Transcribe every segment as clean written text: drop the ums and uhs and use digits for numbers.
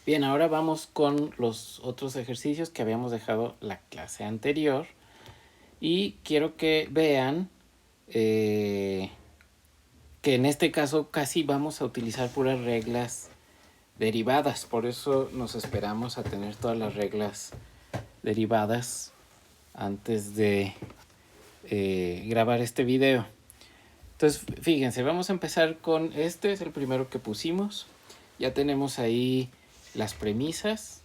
Bien, ahora vamos con los otros ejercicios que habíamos dejado la clase anterior. Y quiero que vean que en este caso casi vamos a utilizar puras reglas derivadas. Por eso nos esperamos a tener todas las reglas derivadas antes de grabar este video. Entonces, fíjense, vamos a empezar con este, es el primero que pusimos. Ya tenemos ahí las premisas.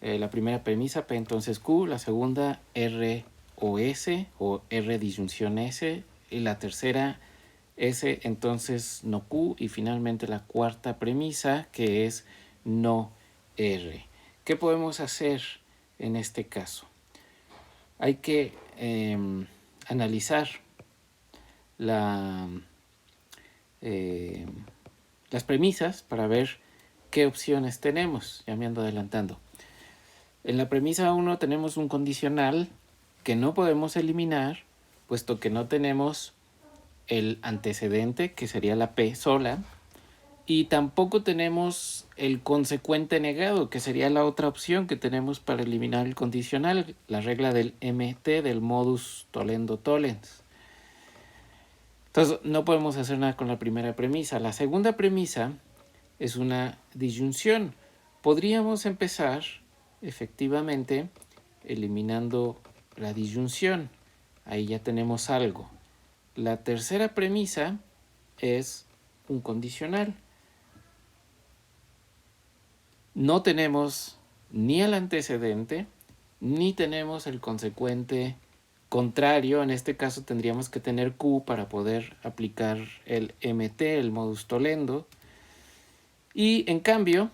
La primera premisa, P entonces Q. La segunda, R o S, o R disyunción S. Y la tercera, S entonces no Q. Y finalmente la cuarta premisa, que es no R. ¿Qué podemos hacer en este caso? Hay que analizar las premisas para ver qué opciones tenemos. Ya me ando adelantando. En la premisa 1 tenemos un condicional que no podemos eliminar, puesto que no tenemos el antecedente, que sería la P sola, y tampoco tenemos el consecuente negado, que sería la otra opción que tenemos para eliminar el condicional, la regla del MT, del modus tollendo tollens. Entonces, no podemos hacer nada con la primera premisa. La segunda premisa es una disyunción. Podríamos empezar, efectivamente, eliminando la disyunción. Ahí ya tenemos algo. La tercera premisa es un condicional. No tenemos ni el antecedente, ni tenemos el consecuente contrario. En este caso tendríamos que tener Q para poder aplicar el MT, el modus tollendo. Y en cambio,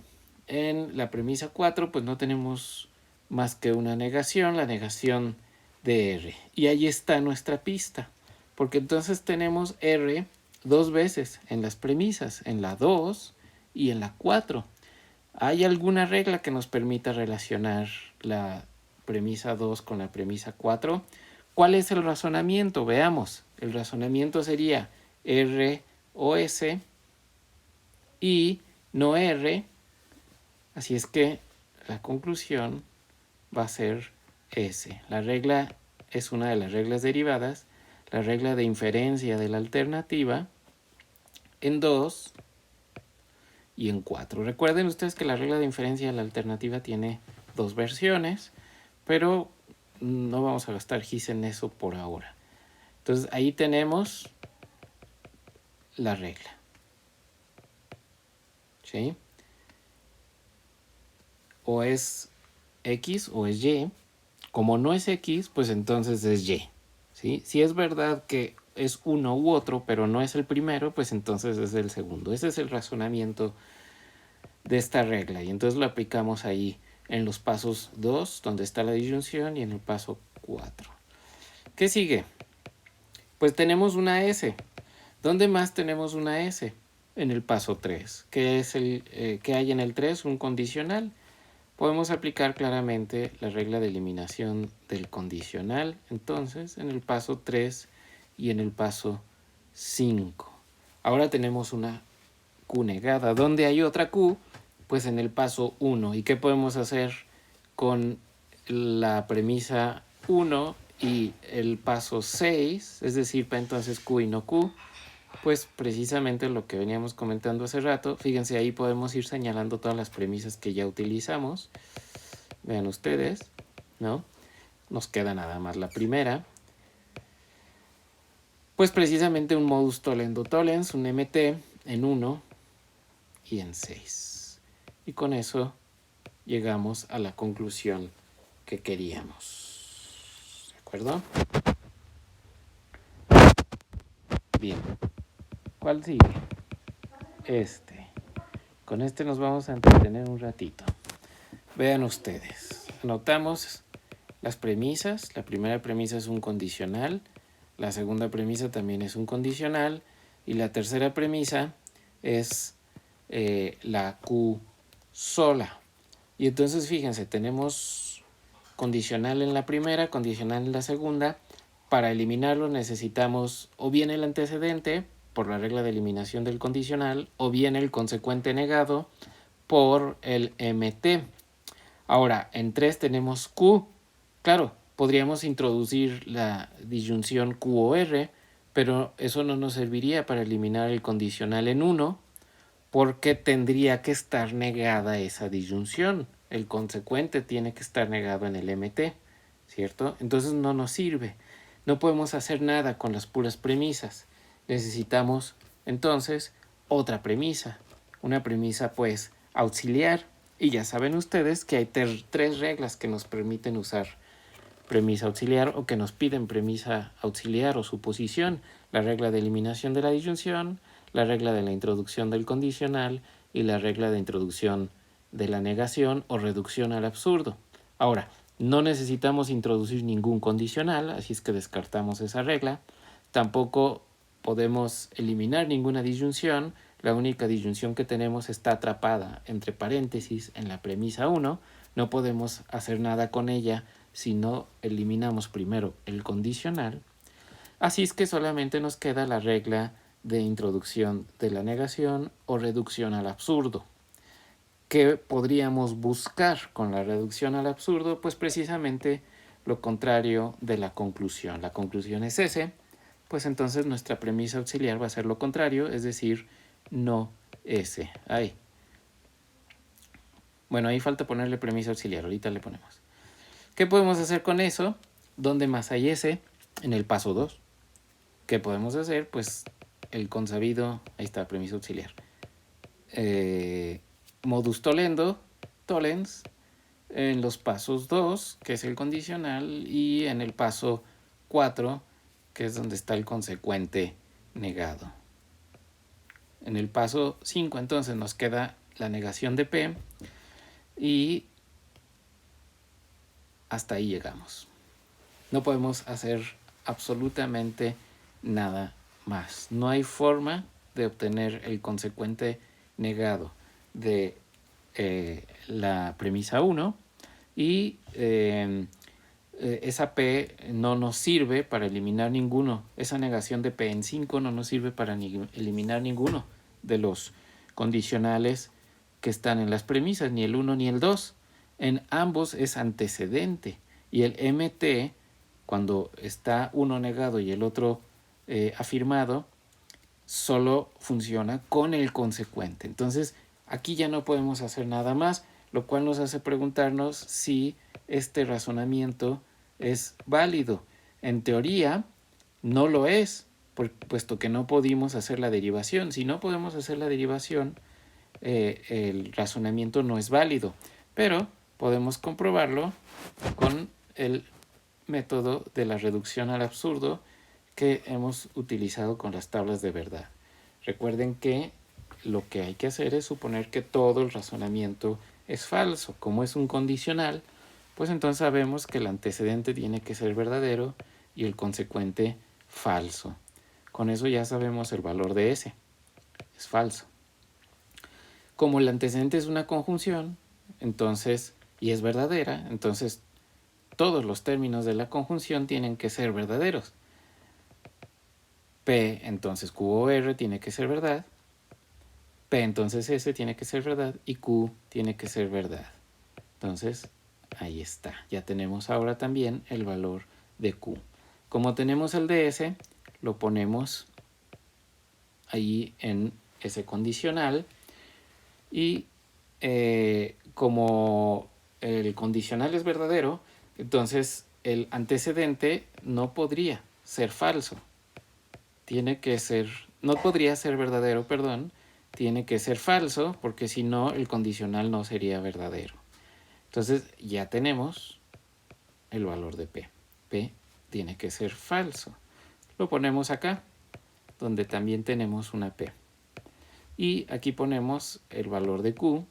en la premisa 4, pues no tenemos más que una negación, la negación de R. Y ahí está nuestra pista, porque entonces tenemos R dos veces en las premisas, en la 2 y en la 4. ¿Hay alguna regla que nos permita relacionar la premisa 2 con la premisa 4? ¿Cuál es el razonamiento? Veamos. El razonamiento sería R o S y no R. Así es que la conclusión va a ser S. La regla es una de las reglas derivadas, la regla de inferencia de la alternativa en 2 y en 4. Recuerden ustedes que la regla de inferencia de la alternativa tiene dos versiones, pero no vamos a gastar gis en eso por ahora. Entonces ahí tenemos la regla. ¿Sí? O es X o es Y. Como no es X, pues entonces es Y. ¿Sí? Si es verdad que es uno u otro, pero no es el primero, pues entonces es el segundo. Ese es el razonamiento de esta regla. Y entonces lo aplicamos ahí en los pasos 2, donde está la disyunción, y en el paso 4. ¿Qué sigue? Pues tenemos una S. ¿Dónde más tenemos una S? En el paso 3. ¿Qué es que hay en el 3? Un condicional. Podemos aplicar claramente la regla de eliminación del condicional, entonces, en el paso 3 y en el paso 5. Ahora tenemos una Q negada. ¿Dónde hay otra Q? Pues en el paso 1. ¿Y qué podemos hacer con la premisa 1 y el paso 6? Es decir, entonces Q y no Q. Pues precisamente lo que veníamos comentando hace rato. Fíjense, ahí podemos ir señalando todas las premisas que ya utilizamos. Vean ustedes, ¿no? Nos queda nada más la primera. Pues precisamente un modus tollendo tollens, un MT en 1 y en 6. Y con eso llegamos a la conclusión que queríamos. ¿De acuerdo? Bien. ¿Cuál sigue? Este. Con este nos vamos a entretener un ratito. Vean ustedes. Anotamos las premisas. La primera premisa es un condicional. La segunda premisa también es un condicional. Y la tercera premisa es la Q sola. Y entonces fíjense, tenemos condicional en la primera, condicional en la segunda. Para eliminarlo necesitamos o bien el antecedente, por la regla de eliminación del condicional, o bien el consecuente negado, por el MT. Ahora, en 3 tenemos Q. Claro, podríamos introducir la disyunción QOR, pero eso no nos serviría para eliminar el condicional en 1, porque tendría que estar negada esa disyunción. El consecuente tiene que estar negado en el MT, ¿cierto? Entonces no nos sirve. No podemos hacer nada con las puras premisas. Necesitamos entonces otra premisa. Una premisa pues auxiliar. Y ya saben ustedes que hay 3 reglas que nos permiten usar premisa auxiliar o que nos piden premisa auxiliar o suposición. La regla de eliminación de la disyunción, la regla de la introducción del condicional y la regla de introducción de la negación o reducción al absurdo. Ahora, no necesitamos introducir ningún condicional, así es que descartamos esa regla. Tampoco podemos eliminar ninguna disyunción. La única disyunción que tenemos está atrapada entre paréntesis en la premisa 1. No podemos hacer nada con ella si no eliminamos primero el condicional. Así es que solamente nos queda la regla de introducción de la negación o reducción al absurdo. ¿Qué podríamos buscar con la reducción al absurdo? Pues precisamente lo contrario de la conclusión. La conclusión es S, pues entonces nuestra premisa auxiliar va a ser lo contrario, es decir, no S. Ahí. Bueno, ahí falta ponerle premisa auxiliar, ahorita le ponemos. ¿Qué podemos hacer con eso? ¿Dónde más hay S? En el paso 2. ¿Qué podemos hacer? Pues el consabido, ahí está, premisa auxiliar. Modus tollendo, tollens, en los pasos 2, que es el condicional, y en el paso 4, que es donde está el consecuente negado. En el paso 5, entonces, nos queda la negación de P, y hasta ahí llegamos. No podemos hacer absolutamente nada más. No hay forma de obtener el consecuente negado de la premisa 1 y esa P no nos sirve para eliminar ninguno. Esa negación de P en 5 no nos sirve para eliminar ninguno de los condicionales que están en las premisas, ni el 1 ni el 2. En ambos es antecedente y el MT, cuando está uno negado y el otro afirmado, solo funciona con el consecuente. Entonces, aquí ya no podemos hacer nada más, lo cual nos hace preguntarnos si este razonamiento es válido. En teoría, no lo es, puesto que no pudimos hacer la derivación. Si no podemos hacer la derivación, el razonamiento no es válido. Pero podemos comprobarlo con el método de la reducción al absurdo que hemos utilizado con las tablas de verdad. Recuerden que lo que hay que hacer es suponer que todo el razonamiento es falso. Como es un condicional, pues entonces sabemos que el antecedente tiene que ser verdadero y el consecuente falso. Con eso ya sabemos el valor de S. Es falso. Como el antecedente es una conjunción, entonces, y es verdadera, entonces todos los términos de la conjunción tienen que ser verdaderos. P entonces QOR tiene que ser verdad, P entonces S tiene que ser verdad y Q tiene que ser verdad. Entonces, ahí está. Ya tenemos ahora también el valor de Q. Como tenemos el de S, lo ponemos ahí en ese condicional y como el condicional es verdadero, entonces el antecedente no podría ser falso. Tiene que ser, no podría ser verdadero, perdón, tiene que ser falso, porque si no, el condicional no sería verdadero. Entonces ya tenemos el valor de P. P tiene que ser falso. Lo ponemos acá, donde también tenemos una P. Y aquí ponemos el valor de Q,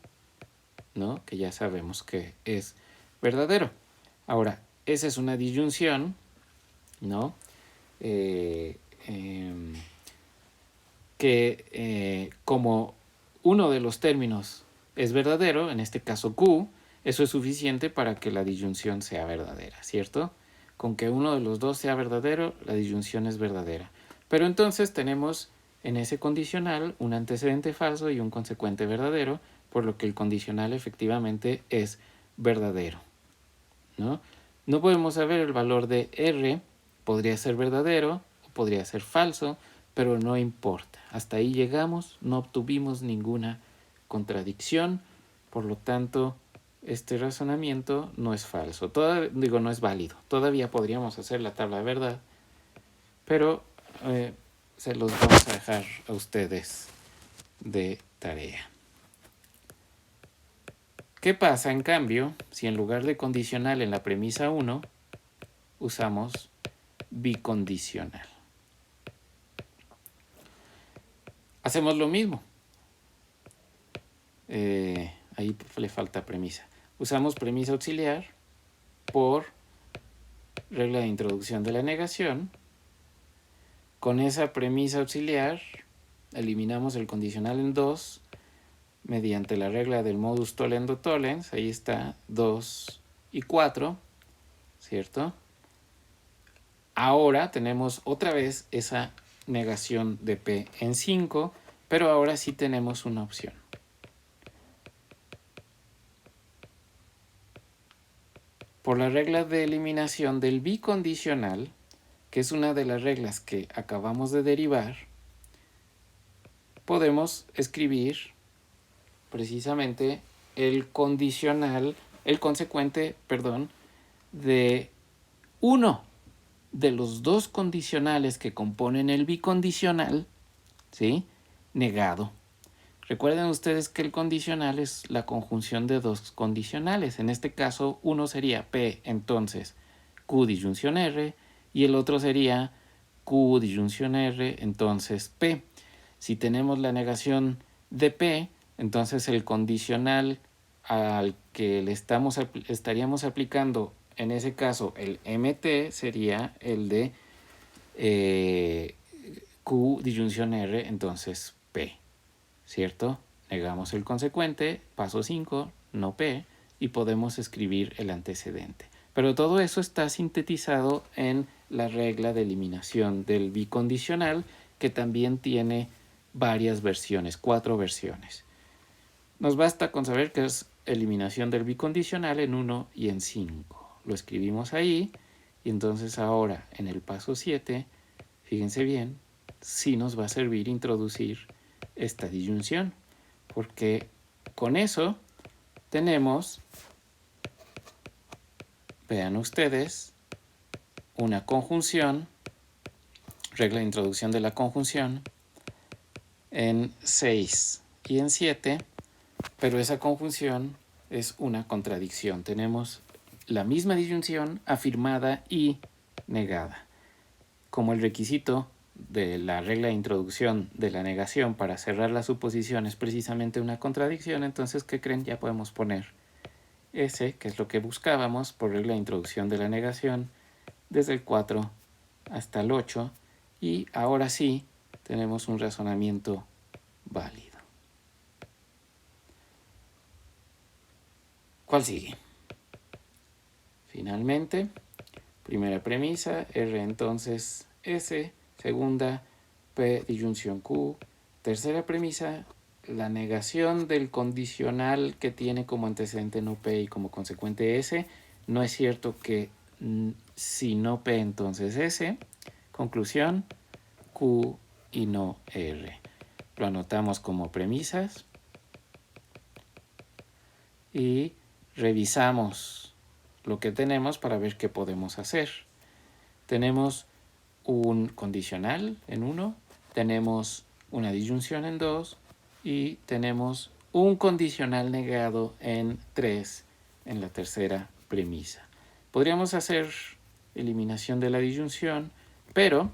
¿no? Que ya sabemos que es verdadero. Ahora, esa es una disyunción, ¿no? Que como uno de los términos es verdadero, en este caso Q, eso es suficiente para que la disyunción sea verdadera, ¿cierto? Con que uno de los dos sea verdadero, la disyunción es verdadera. Pero entonces tenemos en ese condicional un antecedente falso y un consecuente verdadero, por lo que el condicional efectivamente es verdadero, ¿no? No podemos saber el valor de R, podría ser verdadero o podría ser falso, pero no importa. Hasta ahí llegamos, no obtuvimos ninguna contradicción, por lo tanto, este razonamiento no es falso. No es válido. Todavía podríamos hacer la tabla de verdad, pero se los vamos a dejar a ustedes de tarea. ¿Qué pasa, en cambio, si en lugar de condicional en la premisa 1 usamos bicondicional? Hacemos lo mismo. Ahí le falta premisa. Usamos premisa auxiliar por regla de introducción de la negación. Con esa premisa auxiliar eliminamos el condicional en 2 mediante la regla del modus tollendo tollens. Ahí está 2 y 4, ¿cierto? Ahora tenemos otra vez esa negación de P en 5, pero ahora sí tenemos una opción. Por la regla de eliminación del bicondicional, que es una de las reglas que acabamos de derivar, podemos escribir precisamente el consecuente de uno de los dos condicionales que componen el bicondicional, ¿sí? Negado. Recuerden ustedes que el condicional es la conjunción de dos condicionales. En este caso, uno sería P, entonces Q disyunción R, y el otro sería Q disyunción R, entonces P. Si tenemos la negación de P, entonces el condicional al que le estaríamos aplicando, en ese caso el MT, sería el de Q disyunción R, entonces P, ¿cierto? Negamos el consecuente, paso 5, no P, y podemos escribir el antecedente. Pero todo eso está sintetizado en la regla de eliminación del bicondicional, que también tiene varias versiones, 4 versiones. Nos basta con saber que es eliminación del bicondicional en 1 y en 5. Lo escribimos ahí, y entonces ahora en el paso 7, fíjense bien, sí nos va a servir introducir esta disyunción, porque con eso tenemos, vean ustedes, una conjunción, regla de introducción de la conjunción, en 6 y en 7, pero esa conjunción es una contradicción. Tenemos la misma disyunción afirmada y negada. Como el requisito de la regla de introducción de la negación para cerrar la suposición es precisamente una contradicción, entonces, ¿qué creen? Ya podemos poner S, que es lo que buscábamos, por regla de introducción de la negación, desde el 4 hasta el 8, y ahora sí tenemos un razonamiento válido. ¿Cuál sigue? Finalmente, primera premisa, R entonces S, segunda, P disyunción Q, tercera premisa, la negación del condicional que tiene como antecedente no P y como consecuente S. No es cierto que si no P entonces S. Conclusión, Q y no R. Lo anotamos como premisas y revisamos lo que tenemos para ver qué podemos hacer. Tenemos un condicional en 1, tenemos una disyunción en 2 y tenemos un condicional negado en 3 en la tercera premisa. Podríamos hacer eliminación de la disyunción, pero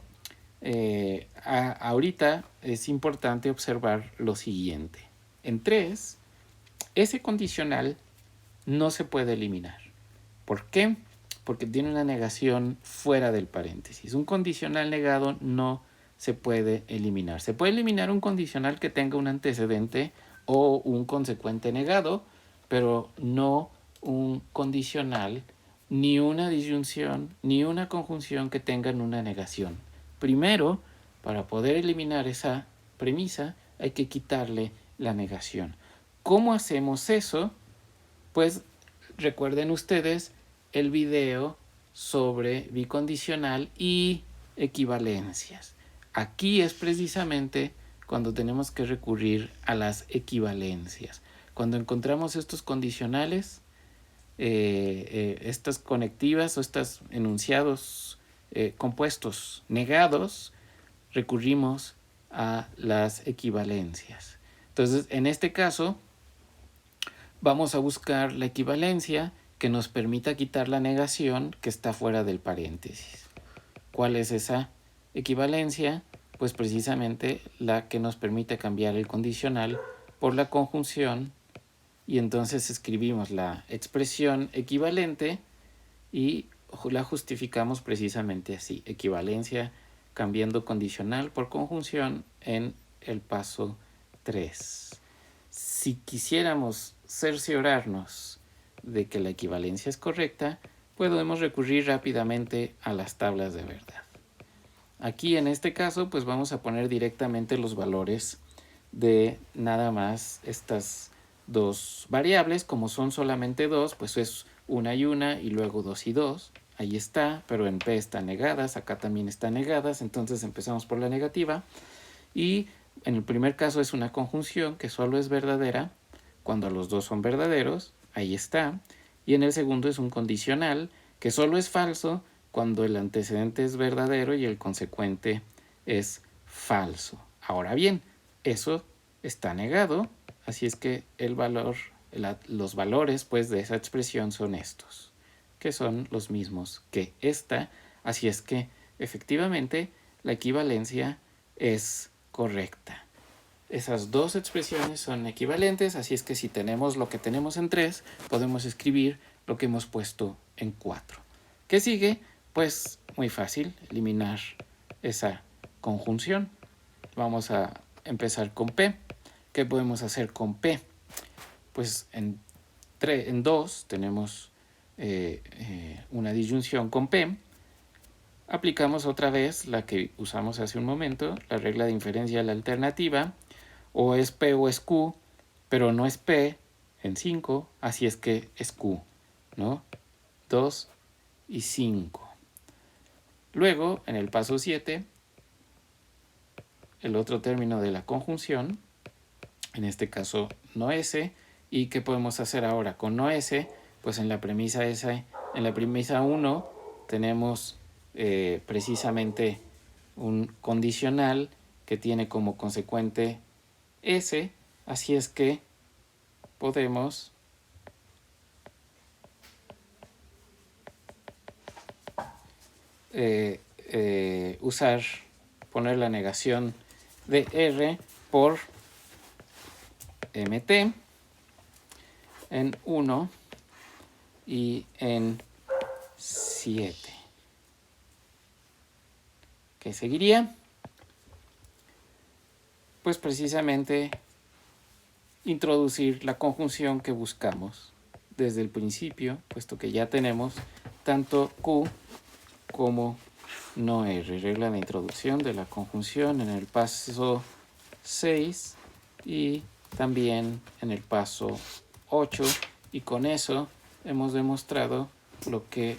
ahorita es importante observar lo siguiente. En 3, ese condicional no se puede eliminar. ¿Por qué? Porque tiene una negación fuera del paréntesis. Un condicional negado no se puede eliminar. Se puede eliminar un condicional que tenga un antecedente o un consecuente negado, pero no un condicional, ni una disyunción, ni una conjunción que tengan una negación. Primero, para poder eliminar esa premisa, hay que quitarle la negación. ¿Cómo hacemos eso? Pues recuerden ustedes el video sobre bicondicional y equivalencias. Aquí es precisamente cuando tenemos que recurrir a las equivalencias. Cuando encontramos estos condicionales, estas conectivas o estos enunciados compuestos negados, recurrimos a las equivalencias. Entonces, en este caso, vamos a buscar la equivalencia que nos permita quitar la negación que está fuera del paréntesis. ¿Cuál es esa equivalencia? Pues precisamente la que nos permite cambiar el condicional por la conjunción, y entonces escribimos la expresión equivalente y la justificamos precisamente así: equivalencia cambiando condicional por conjunción en el paso 3. Si quisiéramos cerciorarnos de que la equivalencia es correcta, podemos recurrir rápidamente a las tablas de verdad. Aquí en este caso pues vamos a poner directamente los valores de nada más estas dos variables. Como son solamente dos, pues es una y luego 2 y 2. Ahí está, pero en P están negadas, acá también están negadas, entonces empezamos por la negativa. Y en el primer caso es una conjunción que solo es verdadera cuando los dos son verdaderos, ahí está. Y en el segundo es un condicional que solo es falso cuando el antecedente es verdadero y el consecuente es falso. Ahora bien, eso está negado, así es que el valor, los valores pues de esa expresión son estos, que son los mismos que esta, así es que efectivamente la equivalencia es correcta. Esas dos expresiones son equivalentes, así es que si tenemos lo que tenemos en 3, podemos escribir lo que hemos puesto en 4. ¿Qué sigue? Pues muy fácil, eliminar esa conjunción. Vamos a empezar con P. ¿Qué podemos hacer con P? Pues en 2 tenemos una disyunción con P. Aplicamos otra vez la que usamos hace un momento, la regla de inferencia de la alternativa. O es P o es Q, pero no es P en 5, así es que es Q, ¿no? 2 y 5. Luego, en el paso 7, el otro término de la conjunción, en este caso no S. ¿Y qué podemos hacer ahora con no S? Pues en la premisa 1 tenemos precisamente un condicional que tiene como consecuente S, así es que podemos poner la negación de R por MT en 1 y en 7. ¿Qué seguiría? Pues precisamente introducir la conjunción que buscamos desde el principio, puesto que ya tenemos tanto Q como no R. Regla de introducción de la conjunción en el paso 6 y también en el paso 8, y con eso hemos demostrado lo que